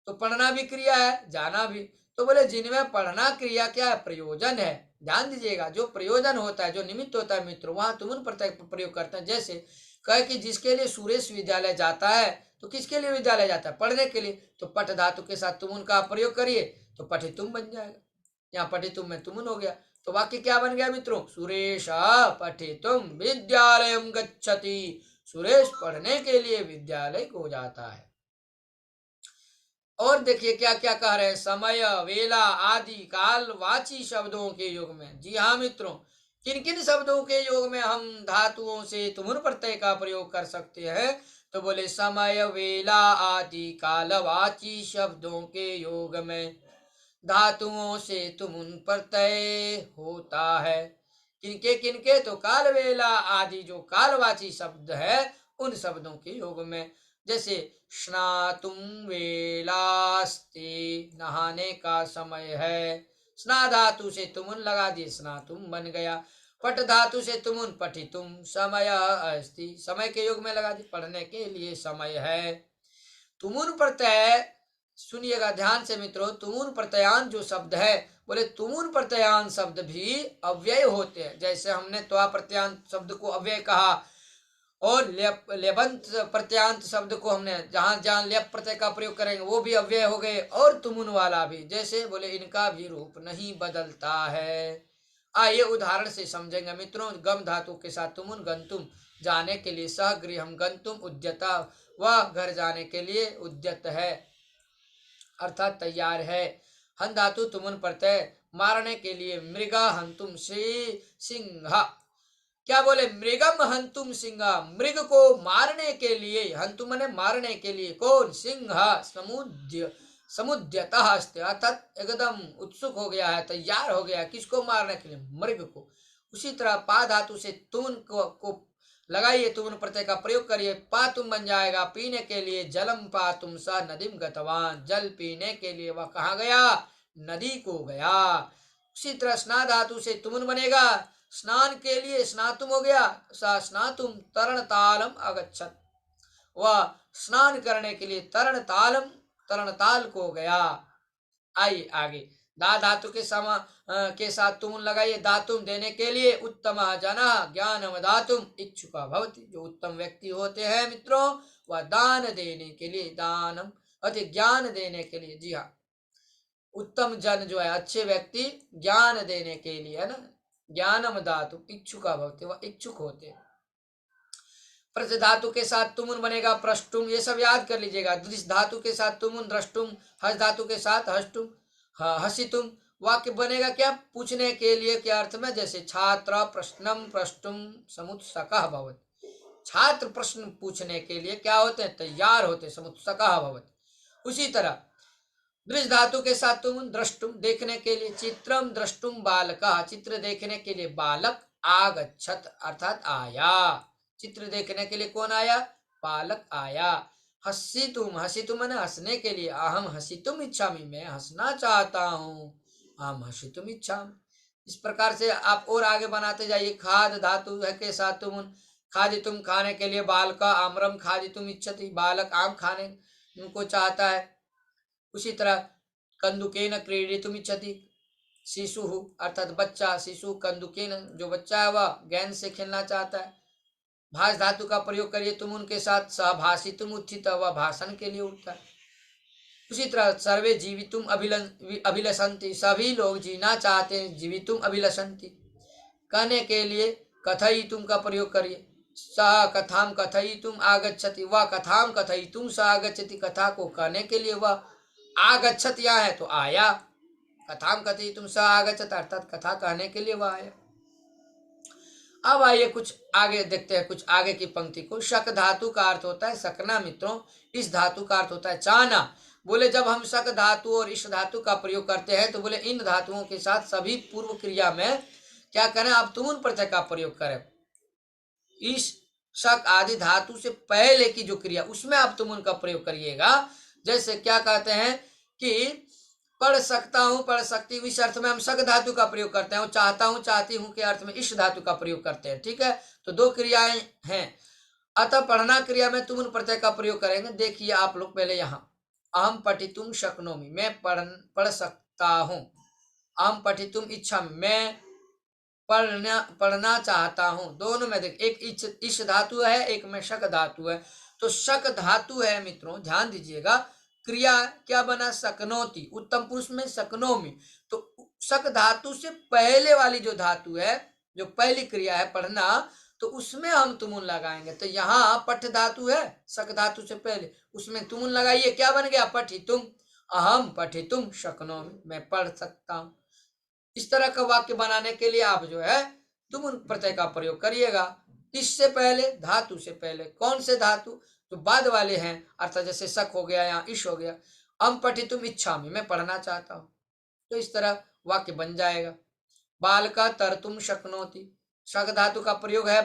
Speaker 1: तो पढ़ना भी क्रिया है, जाना भी। तो बोले जिनमें पढ़ना क्रिया क्या है, प्रयोजन है। ध्यान दीजिएगा, जो प्रयोजन होता है, जो निमित्त होता है मित्रों, वहां तुमुन प्रत्यय प्रयोग करते हैं। जैसे कहे कि जिसके लिए सुरेश विद्यालय जाता है, तो किसके लिए विद्यालय जाता है, पढ़ने के लिए। तो पठ धातु के साथ तुमुन का प्रयोग करिए तो पठितुम बन जाएगा। यहाँ पठितुम में तुमुन हो गया। तो वाक्य क्या बन गया मित्रों, सुरेश पठितुम विद्यालयम गच्छति, सुरेश पढ़ने के लिए विद्यालय को जाता है। और देखिए क्या क्या कह रहे हैं, समय, वेला आदि काल वाची शब्दों के योग में। जी हाँ मित्रों, किन किन शब्दों के योग में हम धातुओं से तुमुन प्रत्यय का प्रयोग कर सकते हैं। तो बोले समय, वेला आदि काल वाची शब्दों के योग में धातुओं से तुमुन प्रत्यय होता है। किनके किनके, तो काल, वेला आदि जो कालवाची शब्द है उन शब्दों के योग में। जैसे स्नातुम वेलास्ते, नहाने का समय है, स्ना धातु से तुमुन लगा दिए, स्नातुम बन गया। पट धातु से तुमुन, पठितुम, समय अस्ति, समय के योग में लगा दिए, पढ़ने के लिए समय है। तुमुन प्रत्यय सुनिएगा ध्यान से मित्रों, तुमुन प्रत्ययान जो शब्द है, बोले तुमुन प्रत्ययान शब्द भी अव्यय होते हैं। जैसे हमने त्वा प्रत्यांत शब्द को अव्यय कहा, और लेबंत प्रत्यांत शब्द को हमने जहां जहां लेप प्रत्यय का प्रयोग करेंगे वो भी अव्यय हो गए, और तुमुन वाला भी। जैसे बोले इनका भी रूप नहीं बदलता है। आइए उदाहरण से समझेंगे मित्रों। गम धातु के साथ तुमुन, गंतुम, जाने के लिए, सह गृहम गंतुम उद्यता, वह घर जाने के लिए उद्यत है। अर्थात तैयार है। हन धातु तुमुन प्रत्यय मारने के लिए मृगा हंतुम सिंह। क्या बोले? मृगम हंतुम सिंह, मृग को मारने के लिए, हंतुम ने मारने के लिए, कौन? सिंह समुद्यतः अस्ति, अर्थात एकदम उत्सुक हो गया है, तैयार हो गया है। किसको मारने के लिए? मृग को। उसी तरह पा धातु से तुम को लगाइए, तुम प्रत्यय का प्रयोग करिए, पा तुम बन जाएगा पीने के लिए। जलम पा तुम सा नदीम गतवान, जल पीने के लिए वह कहाँ गया? नदी को गया। उसी तरह स्ना धातु से तुमुन बनेगा, स्नान के लिए स्नातुम हो गया, सा स्नातुम तरण तालम अगच्छत, वह स्नान करने के लिए तरण तालम, तरण ताल को गया। आइए आगे, दा धातु के के साथ तुम लगाइए, दातुम देने के लिए। उत्तम जना ज्ञानम दातुम इच्छुका भवति, जो उत्तम व्यक्ति होते हैं मित्रों, वह दान देने के लिए, दानम अति ज्ञान देने के लिए, जी हाँ, उत्तम जन जो है, अच्छे व्यक्ति ज्ञान देने के लिए, है ना, ज्ञानम धातु इच्छुका भवति, वह इच्छुक होते हैं। प्रति धातु के साथ तुमुन बनेगा प्रष्टुम, ये सब याद कर लीजिएगा। दृश धातु के साथ तुमुन द्रष्टुम, हस धातु के साथ हष्टुम, हसितुम। वाक्य बनेगा क्या? पूछने के लिए के अर्थ में, जैसे छात्र प्रश्नम प्रष्टुम समुत्सकः भवति, छात्र प्रश्न पूछने के लिए क्या होते हैं? तैयार होते, समुत्सकः भवति। उसी तरह दृश धातु के साथ तुम द्रष्टुम, देखने के लिए। चित्रम द्रष्टुम बालका, चित्र देखने के लिए बालक। आगच्छत अर्थात आया, चित्र देखने के लिए कौन आया? बालक आया। हसितुम, हसितुम माने हंसने के लिए। अहम हसितुम इच्छामि, मैं हंसना चाहता हूँ। अहम हसितुम इच्छामि। इस प्रकार से आप और आगे बनाते जाइए। खाद धातु है के साथ तुम खादितुम, खाने के लिए। बालका आम्रम खादितुम इच्छति, बालक आम खाने को चाहता है। उसी तरह कंदुकेन क्रीडितुम इच्छति, शिशु अर्थात बच्चा, शिशु कंदुकेन जो बच्चा है वह गेंद से खेलना चाहता है। भाष धातु का प्रयोग करिए तुम उनके साथ। सहभाषितुम उत्थित, वह भाषण के लिए उठता है। उसी तरह सर्वे जीवितुम अभिलषन्ति, सभी लोग जीना चाहते हैं। जीवितुम अभिलषन्ति कहने के लिए कथयितुम का प्रयोग करिए। सह कथाम कथयितुम आगच्छति, वह कथाम कथयितुम स आगच्छति, कथा को कहने के लिए वह आगच्छत यहाँ है तो आया। कथाम कथयितुम स आगच्छत अर्थात कथा कहने के लिए वह आया। अब आइए कुछ आगे देखते हैं, कुछ आगे की पंक्ति को। शक धातु का अर्थ होता है सकना मित्रों, इस धातु का अर्थ होता है चाहना। बोले जब हम शक धातु और इस धातु का प्रयोग करते हैं तो बोले इन धातुओं के साथ सभी पूर्व क्रिया में क्या करें? आप तुमुन प्रत्यय का प्रयोग करें। इस शक आदि धातु से पहले की जो क्रिया उसमें आप तुमुन का प्रयोग करिएगा। जैसे क्या कहते हैं कि पढ़ सकता हूं, पढ़ सकती हूँ, इस अर्थ में हम शक धातु का प्रयोग करते हैं। चाहता हूं, चाहती हूं के अर्थ में इस धातु का प्रयोग करते हैं। ठीक है, तो दो क्रियाएं हैं। अतः पढ़ना क्रिया में तुमुन प्रत्यय का प्रयोग करेंगे। देखिए आप लोग पहले यहाँ, अहम पठितुम शक्नोमि, मैं पढ़ सकता हूँ। अहम पठितुम इच्छामि, मैं पढ़ना चाहता हूं। दोनों में देख, एक इस धातु है, एक में शक धातु है। तो शक धातु है मित्रों, ध्यान दीजिएगा। क्रिया क्या बना? सकनोति, उत्तम पुरुष में सकनोमि। तो शक धातु से पहले वाली जो धातु है, जो पहली क्रिया है पढ़ना, तो उसमें हम तुमुन लगाएंगे। तो यहाँ पठ धातु है शक धातु से पहले, उसमें तुमुन लगाइए। क्या बन गया? पठितुम, अहम पठितुम शक्नोमि, मैं पढ़ सकता हूं। इस तरह का वाक्य बनाने के लिए आप जो है तुमुन प्रत्यय का प्रयोग करिएगा। इससे पहले, धातु से पहले। कौन से धातु? जो बाद वाले हैं, अर्थात जैसे शक हो गया या इश हो गया। अम पठितुम इच्छामि, मैं पढ़ना चाहता हूं। तो इस तरह वाक्य बन जाएगा। बालका तरतुम शक्नोति, शक धातु का प्रयोग है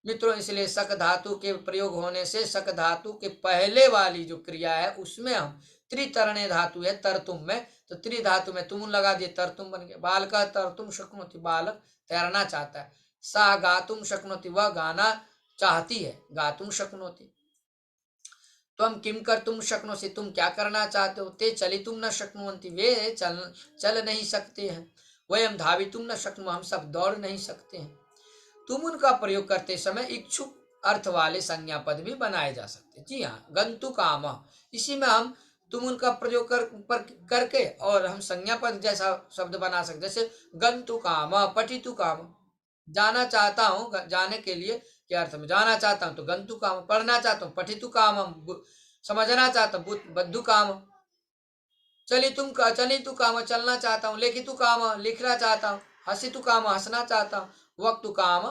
Speaker 1: मित्रों, इसलिए शक धातु के प्रयोग होने से शक धातु के पहले वाली जो क्रिया है उसमें हम त्रितरणे धातु है तरतुम में, तो त्रिधातु में तुमुन लगा दिए, तरतुम बन गया। बालका तरतुम शक्नोति, बालक तैरना चाहता है। सा गातुम शक्नोति, वह गाना चाहती है। गातुम शक्नोति। त्वम किम कर्तुम शक्नोसि, तुम क्या करना चाहते हो। ते चलितुम न शक्नुवन्ति, वे चल नहीं सकते हैं। वयम धावितुम न शक्नुमः, हम सब दौड़ नहीं सकते हैं। तुमुन का प्रयोग करते समय इच्छुक अर्थ वाले संज्ञा पद भी बनाए जा सकते। जी हाँ, गंतु काम, इसी में हम तुमुन का प्रयोग करके और हम संज्ञा पद जैसा शब्द बना सकते। जैसे गंतु काम, पठितु काम, जाना चाहता हूँ, जाने के लिए क्या अर्थ में? जाना चाहता हूँ तो गंतु काम, पढ़ना चाहता हूँ पठितु काम, समझना चाहता हूँ बुद्धु काम। चली तू काम, चलना चाहता हूँ। लेखी तू काम, लिखना चाहता हूँ। हंसी तू काम, हंसना चाहता हूँ। वक्त तू काम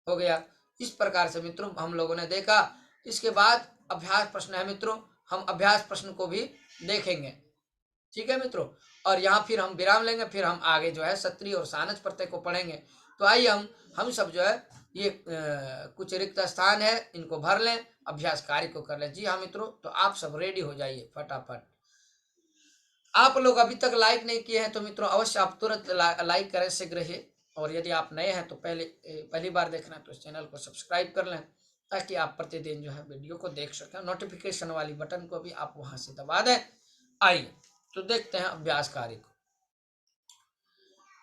Speaker 1: हो गया। इस प्रकार से मित्रों हम लोगों ने देखा। इसके बाद अभ्यास प्रश्न है मित्रों, हम अभ्यास प्रश्न को भी देखेंगे। ठीक है मित्रों, और यहाँ फिर हम विराम लेंगे, फिर हम आगे जो है सत्रीय और सानच प्रत्यय को पढ़ेंगे। तो आइए हम सब जो है ये कुछ रिक्त स्थान है, इनको भर लें, अभ्यास कार्य को कर लें। जी हाँ मित्रों, तो आप सब रेडी हो जाइए फटाफट। आप लोग अभी तक लाइक नहीं किए हैं तो मित्रों अवश्य आप तुरंत लाइक करें शीघ्र ही। और यदि आप नए हैं तो पहली बार देख रहे हैं तो इस चैनल को सब्सक्राइब कर लें, ताकि आप प्रतिदिन जो है वीडियो को देख सकें। नोटिफिकेशन वाली बटन को भी आप वहां से दबा दें। आइए तो देखते हैं अभ्यास कार्य को।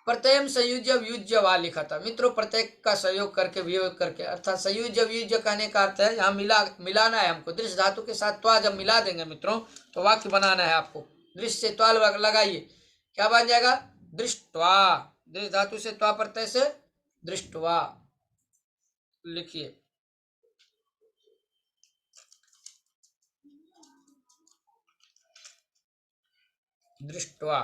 Speaker 1: प्रत्यय संयुज्य व्युज्य वा लिखा था मित्रों। प्रत्येक का सहयोग करके वियोग करके, अर्थात संयुज्य व्युज्य कहने का अर्थ है यहाँ मिलाना है हमको। दृश्य धातु के साथ त्वा जब मिला देंगे मित्रों तो वाक्य बनाना है आपको। दृश्य से त्वा लगाइए, क्या बन जाएगा? दृष्टवा। दृश्य धातु से त्वा प्रत्यय से दृष्टवा लिखिए। दृष्टवा।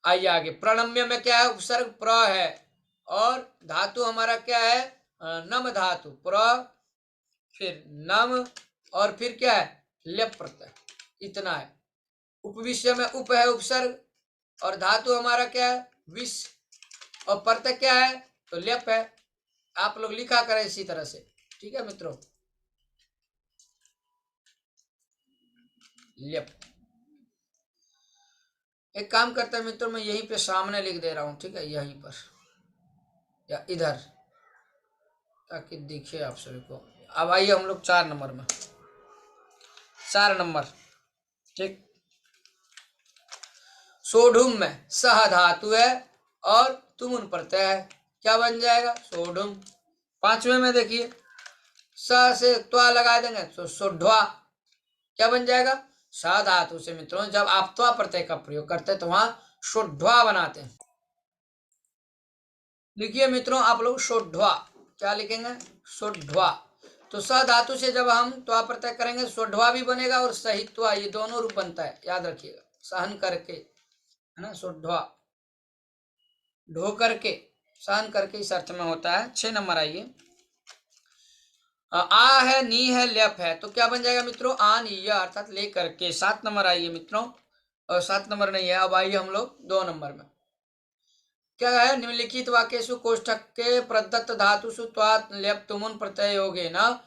Speaker 1: आइए आगे। प्रणम्य में क्या है? उपसर्ग प्र है और धातु हमारा क्या है? नम धातु। प्र फिर नम और फिर क्या है? लेप प्रत्यय। इतना है। उपविश्य में उप है उपसर्ग और धातु हमारा क्या है? विष और प्रत्यय क्या है? तो लेप है। आप लोग लिखा करें इसी तरह से। ठीक है मित्रों, लेप। एक काम करते हैं मित्रों, मैं यहीं पे सामने लिख दे रहा हूं। ठीक है, यहीं पर या इधर, ताकि दिखे आप सभी को। अब आइए हम लोग 4 नंबर में। 4 नंबर। ठीक। सोढ़ुम में सह धातु है और तुमुन प्रत्यय है। क्या बन जाएगा? सोढ़ुम। 5वें में देखिए, स से त्वा लगा देंगे तो सोढ़वा। क्या बन जाएगा? स धातु से मित्रों जब आप त्वा प्रत्यय का प्रयोग करते हैं तो वहां सोढ़वा बनाते हैं। लिखिए मित्रों आप लोग सोढ़वा। क्या लिखेंगे? सोढ़वा। तो स धातु से जब हम त्वा प्रत्यय करेंगे सोढ़वा भी बनेगा और सहित्वा, ये दोनों रूप बनता है, याद रखिएगा। सहन करके, है ना, सोढ़वा। ढो करके, सहन करके इस अर्थ में होता है। 6 नंबर आइए। आ है, नी है, ल्यप है, तो क्या बन जाएगा मित्रों? आन या, अर्थात ले करके। 7 नंबर आइए मित्रों। और 7 नंबर नहीं है, अब आइए हम लोग 2 नंबर में। क्या है? निम्नलिखित वाक्येषु कोष्ठक के प्रदत्त धातुषु त्वात् ल्यप तुमुन प्रत्यय योगे न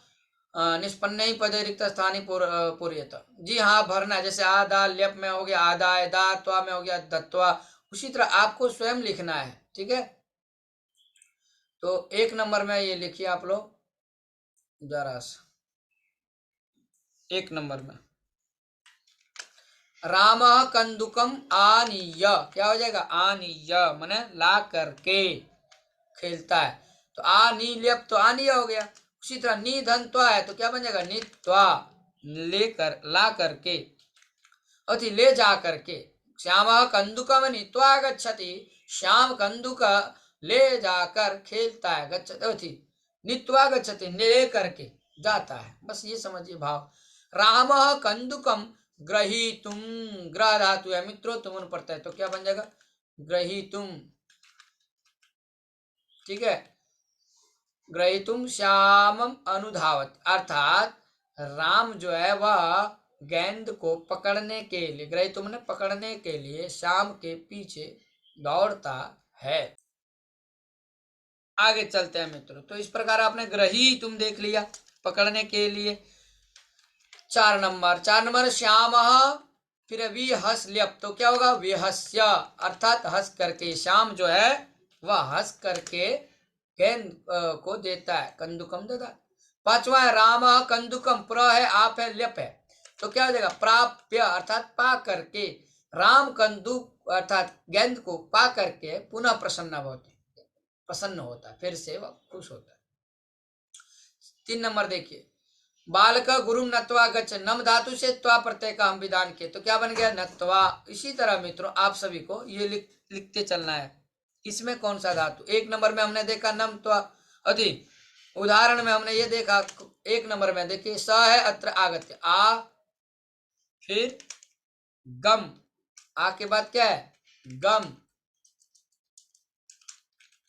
Speaker 1: निष्पन्न ही पदे रिक्त स्थानी पूर्यत। जी हाँ, भरना है। जैसे आदा ल्यप में हो गया आदाय, दा त्वा में हो गया दत्वा। उसी तरह आपको स्वयं लिखना है। ठीक है, तो 1 नंबर में ये लिखिए आप लोग जरा सा। 1 नंबर में राम कंदुकम आनीय, क्या हो जाएगा? आनीय माने ला करके खेलता है। तो आनील्यप तो आनीय हो गया। उसी तरह नी धन त्वा है तो क्या बन जाएगा? नित्वा, लेकर, ला करके, अति ले जा करके। श्याम कंदुकम नीत्वा गच्छति, श्याम कंदुक ले जाकर खेलता है। गच्छति नीत्वा गच्छति, ले करके जाता है। बस ये समझिए भाव। राम कंदुकम ग्रहीतुम, ग्रह धातु है मित्रों, तुम पड़ता है तो क्या बन जाएगा? ग्रहीतुम। ठीक है, ग्रहीतुम श्यामम अनुधावत, अर्थात राम जो है वह गेंद को पकड़ने के लिए, ग्रहीतुम ने पकड़ने के लिए श्याम के पीछे दौड़ता है। आगे चलते हैं मित्रों। तो इस प्रकार आपने ग्रहीतुम देख लिया, पकड़ने के लिए। 4 नंबर श्याम फिर विहस ल्यप, तो क्या होगा? विहस्य, अर्थात हंस करके। श्याम जो है वह हंस करके गेंद को देता है। कंदुकम ददा। 5वां है राम कंदुकम, प्र है, आप है, ल्यप है, तो क्या हो जाएगा? प्राप्य, अर्थात पा करके। राम कंदुक अर्थात गेंद को पा करके पुनः प्रसन्न होता है, फिर से वह खुश होता है। 3 नंबर देखिए, बालक गुरु नत्वा गच्छ, नम धातु से त्वा प्रत्यय का हम विधान किए तो क्या बन गया? नत्वा। इसी तरह मित्रों आप सभी को ये लिखते चलना है। इसमें कौन सा धातु? 1 नंबर में हमने देखा नम त्वा अति, उदाहरण में हमने ये देखा 1 नंबर में देखिए स है अत्र आगत्य, आ फिर गम, आ के बाद क्या है, गम।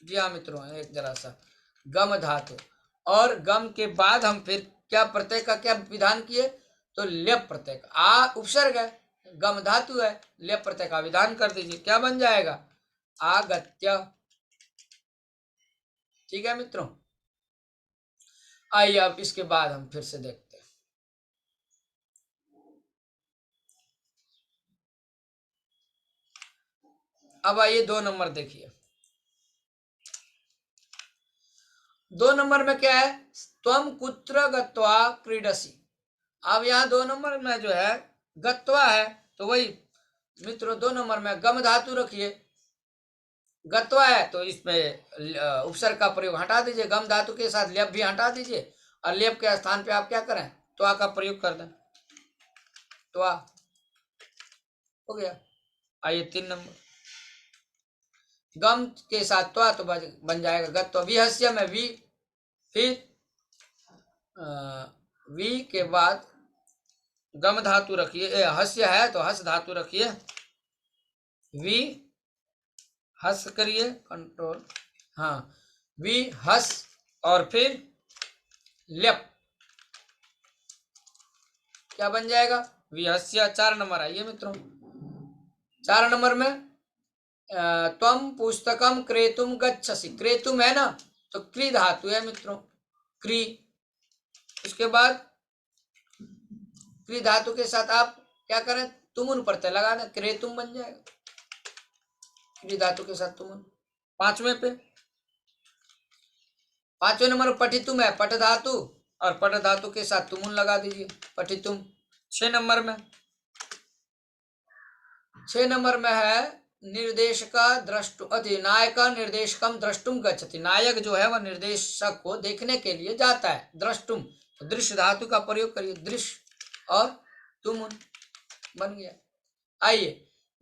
Speaker 1: जी हाँ मित्रों, एक जरा सा गम धातु, और गम के बाद हम फिर क्या प्रत्यय का क्या विधान किए, तो लेप प्रत्यय का, आ उपसर्ग है, गम धातु है, लेप प्रत्यय का विधान कर दीजिए, क्या बन जाएगा, आगत्य। ठीक है मित्रों, आइए अब इसके बाद हम फिर से देखते हैं। अब आइए 2 नंबर देखिए। 2 नंबर में क्या है, त्वम कुत्र गत्वा क्रीडसी। अब यहाँ 2 नंबर में जो है गत्वा है, तो वही मित्रों 2 नंबर में गम धातु रखिए, गत्वा है तो इसमें उपसर्ग का प्रयोग हटा दीजिए, गम धातु के साथ लेप भी हटा दीजिए, और लेप के स्थान पे आप क्या करें, त्वा का प्रयोग कर दें, त्वा हो गया। आइए 3 नंबर, गम के साथ त्वा तो बन जाएगा गत्वा, विहस्य में वी, फिर वी के बाद गम धातु रखिए, हस्य है तो हस धातु रखिए, वी हस करिए कंट्रोल, हाँ वी हस, और फिर लेप, क्या बन जाएगा, विहस्य। 4 नंबर आइए मित्रों, 4 नंबर में त्वम पुस्तकम क्रेतुम गच्छसि, क्रेतुम है ना, तो क्री धातु है मित्रों, क्री, उसके बाद क्री धातु के साथ आप क्या करें, तुमुन प्रत्यय लगा दें, क्रेतुम बन जाएगा, क्री धातु के साथ तुमुन। 5वें पे, 5वें नंबर पठितुम है, पठ धातु, और पठ धातु के साथ तुमुन लगा दीजिए, पठितुम। 6 नंबर में, 6 नंबर में है निर्देशक द्रष्टु अति नायक निर्देशकम द्रष्टुम गच्छति, नायक जो है वह निर्देशक को देखने के लिए जाता है, द्रष्टुम, तो दृश्य धातु का प्रयोग करिए, दृश्य और तुम बन गया। आइए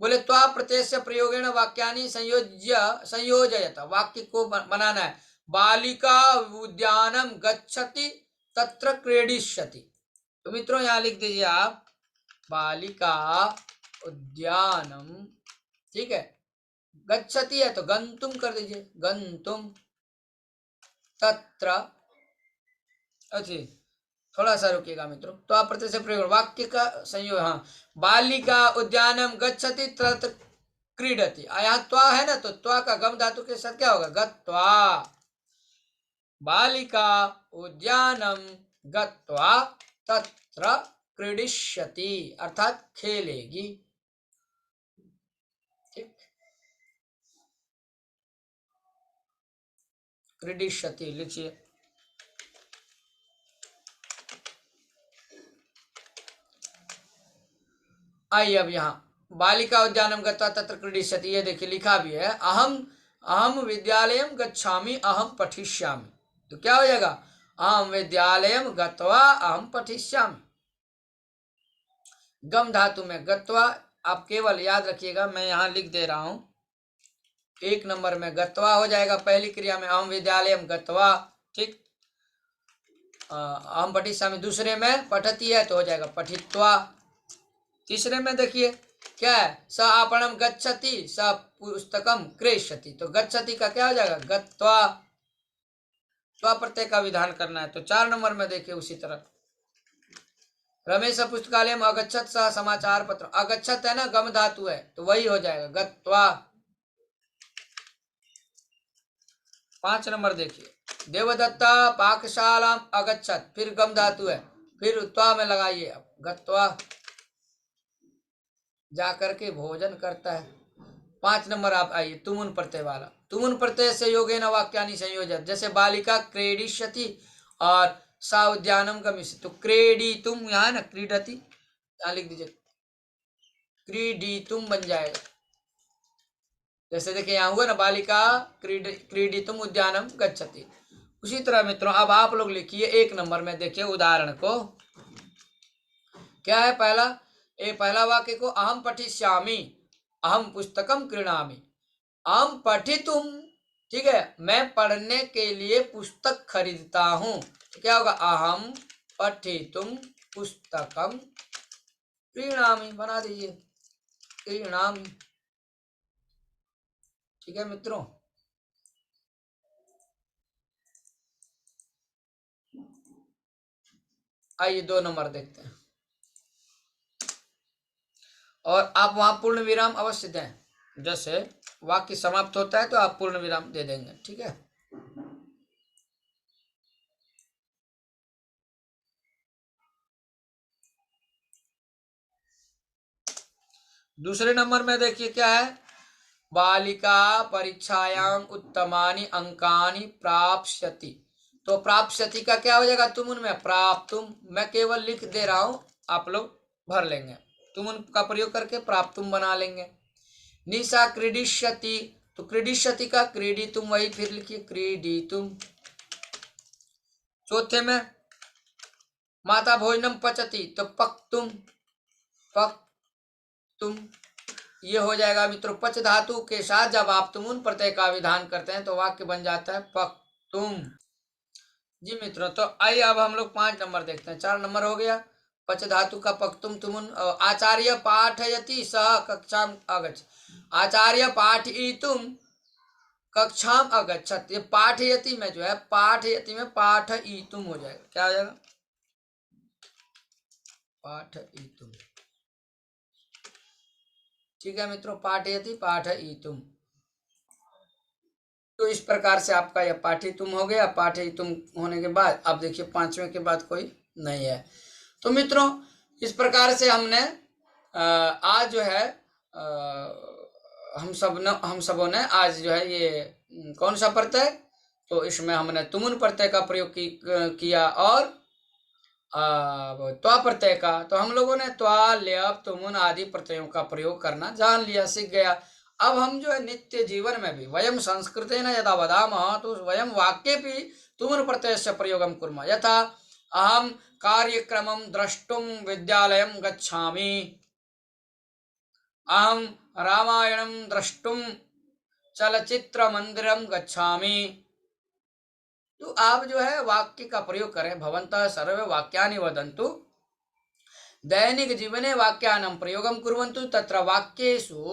Speaker 1: बोले त्वा प्रत्यय से प्रयोगेण वाक्यानि संयोजयत, वाक्य को बनाना है, बालिका उद्यानम गच्छति तत्र क्रीडिष्यति, तो मित्रों यहाँ लिख दीजिए आप, बालिका उद्यानम, ठीक है, गच्छति है तो गंतुम कर दीजिए, गंतुम तत्र, अच्छी थोड़ा सा रुकिएगा मित्रों, तो आप प्रत्यय से प्रयोग, वाक्य का संयोग, हाँ बालिका उद्यानम गच्छति तत्र क्रीडति, यहाँ त्वा है ना, तो त्वा का गम धातु के साथ क्या होगा, गत्वा, बालिका उद्यानम गत्वा तत्र क्रीडिष्यति, अर्थात खेलेगी। ठीक, क्रीडिष्यति लिखिए। आइए अब यहाँ बालिका उद्यानम गत्वा तत्र क्रीडिष्यति, ये देखिए लिखा भी है, अहम अहम विद्यालयम गच्छामि अहम पठिष्यामि, तो क्या हो जाएगा, अहम विद्यालयम गत्वा अहम पठिष्यामि, गम धातु में गत्वा, आप केवल याद रखिएगा, मैं यहाँ लिख दे रहा हूं, 1 नंबर में गत्वा हो जाएगा, पहली क्रिया में अहम विद्यालयम गत्वा, ठीक, अहम पठिष्यामि, दूसरे में पठती है तो हो जाएगा पठित्वा, तीसरे में देखिए क्या है, स आपणम गच्छति स पुस्तकम क्रेष्यति, तो गच्छति का क्या हो जाएगा, गत्वा, त्वा प्रत्यय का विधान करना है, तो 4 नंबर में देखिए उसी तरह, रमेश पुस्तकालय में अगच्छत स समाचार पत्र, अगच्छत है ना, गम धातु है तो वही हो जाएगा गत्वा। 5 नंबर देखिए, देवदत्ता पाकशाला अगच्छत, फिर गम धातु है, फिर त्वा में लगाइए, अब गत्वा, जाकर के भोजन करता है। 5 नंबर आप आइए, तुमुन प्रत्यय वाला, तुमुन प्रत्यय से योगेन वाक्यानि संयोजत, जैसे बालिका क्रीडिष्यति और सा उद्यानम गमिष्यति, तो क्रीडितुम यहाँ है ना, क्रीडति, यहाँ लिख दीजिए क्रीडितुम बन जाएगा, जैसे देखिए यहाँ हुआ ना, बालिका क्रीडितुम उद्यानम गच्छति। उसी तरह मित्रों अब आप लोग लिखिए 1 नंबर में, देखिए उदाहरण को, क्या है पहला वाक्य को, अहम पठिष्यामि अहम पुस्तकम क्रीणामि, अहम पठितुम, ठीक है, मैं पढ़ने के लिए पुस्तक खरीदता हूं, तो क्या होगा, अहम पठितुम पुस्तकम क्रीणामि बना दीजिए, क्रीणामि। ठीक है मित्रों। आइए 2 नंबर देखते हैं। और आप वहां पूर्ण विराम अवश्य दें, जैसे वाक्य समाप्त होता है तो आप पूर्ण विराम दे देंगे। ठीक है। दूसरे नंबर में देखिए क्या है, बालिका परीक्षायाम उत्तमानि अंकानि प्राप्स्यति। तो प्राप्स्यति का क्या हो जाएगा, तुम उनमें प्राप्तुम, मैं केवल लिख दे रहा हूं, आप लोग भर लेंगे। तुम उनका प्रयोग करके प्राप्तुम बना लेंगे। निशा क्रीडिष्यति, तो क्रीडिष्यति का क्रीडितुम वही फिर लिखिए क्रीडितुम। चौथे में माता भोजनम पचति, तो पक्तुम, पक्तुम ये हो जाएगा मित्रों। पच धातु के साथ जब आप तुमुन प्रत्यय का विधान करते हैं तो वाक्य बन जाता है पक्तुम। जी मित्रों, तो आइए अब हम लोग 5 नंबर देखते हैं। 4 नंबर हो गया पच धातु का पक्तुम तुमुन। आचार्य पाठयति सह कक्षाम अगच्छ, आचार्य पाठयितुम कक्षाम अगच्छत। ये पाठयति में जो है, पाठयति में पाठयितुम हो जाएगा। क्या हो जाएगा, पाठयितुम। ठीक है मित्रों, पाठयति पाठयितुम। तो इस प्रकार से आपका यह पाठयितुम हो गया। पाठयितुम होने के बाद अब देखिए 5वें के बाद कोई नहीं है। तो मित्रों इस प्रकार से हमने आज जो है हम सबों ने आज जो है ये कौन सा प्रत्यय, तो इसमें हमने तुमुन प्रत्यय का प्रयोग किया और त्वा प्रत्यय का। तो हम लोगों ने त्वा, ल्यप, तुमुन आदि प्रत्ययों का प्रयोग करना जान लिया, सीख गया। अब हम जो है नित्य जीवन में भी वयम संस्कृतेन यदा वदामः, तो वयम वाक्ये भी तुमुन प्रत्ययस्य प्रयोगं कुर्मः। यथा अहम कार्यक्रमं द्रष्टुं विद्यालयं गच्छामि, अहम रामायणं द्रष्टुं चलचित्रमंदिरं गच्छामि। तो आप जो है वाक्य का प्रयोग करें। भवन्तः सर्वे वाक्यानि वदन्तु, दैनिक जीवने वाक्यानां प्रयोगं कुर्वन्तु, तत्र वाक्येषु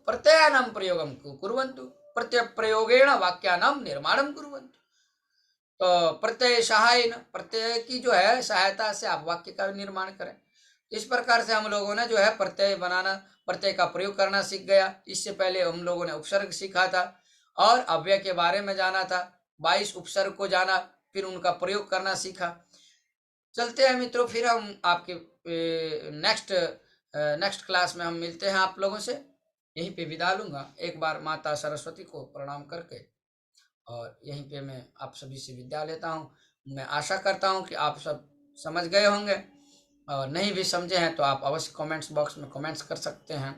Speaker 1: प्रत्ययानां प्रयोगं कुर्वन्तु, प्रत्यय प्रयोगेण वाक्यानां निर्माणं कुर्वन्तु। तो प्रत्यय सहायन, प्रत्यय की जो है सहायता से आप वाक्य का निर्माण करें। इस प्रकार से हम लोगों ने जो है प्रत्यय बनाना, प्रत्यय का प्रयोग करना सीख गया। इससे पहले हम लोगों ने उपसर्ग सीखा था और अव्यय के बारे में जाना था। 22 उपसर्ग को जाना, फिर उनका प्रयोग करना सीखा। चलते हैं मित्रों, फिर हम आपके नेक्स्ट क्लास में हम मिलते हैं आप लोगों से। यहीं पे विदा लूंगा। एक बार माता सरस्वती को प्रणाम करके और यहीं पे मैं आप सभी से विदा लेता हूँ। मैं आशा करता हूँ कि आप सब समझ गए होंगे, और नहीं भी समझे हैं तो आप अवश्य कमेंट्स बॉक्स में कमेंट्स कर सकते हैं।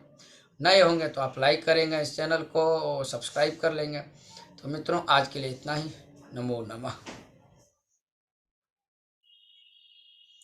Speaker 1: नए होंगे तो आप लाइक करेंगे इस चैनल को और सब्सक्राइब कर लेंगे। तो मित्रों आज के लिए इतना ही। नमो नमः।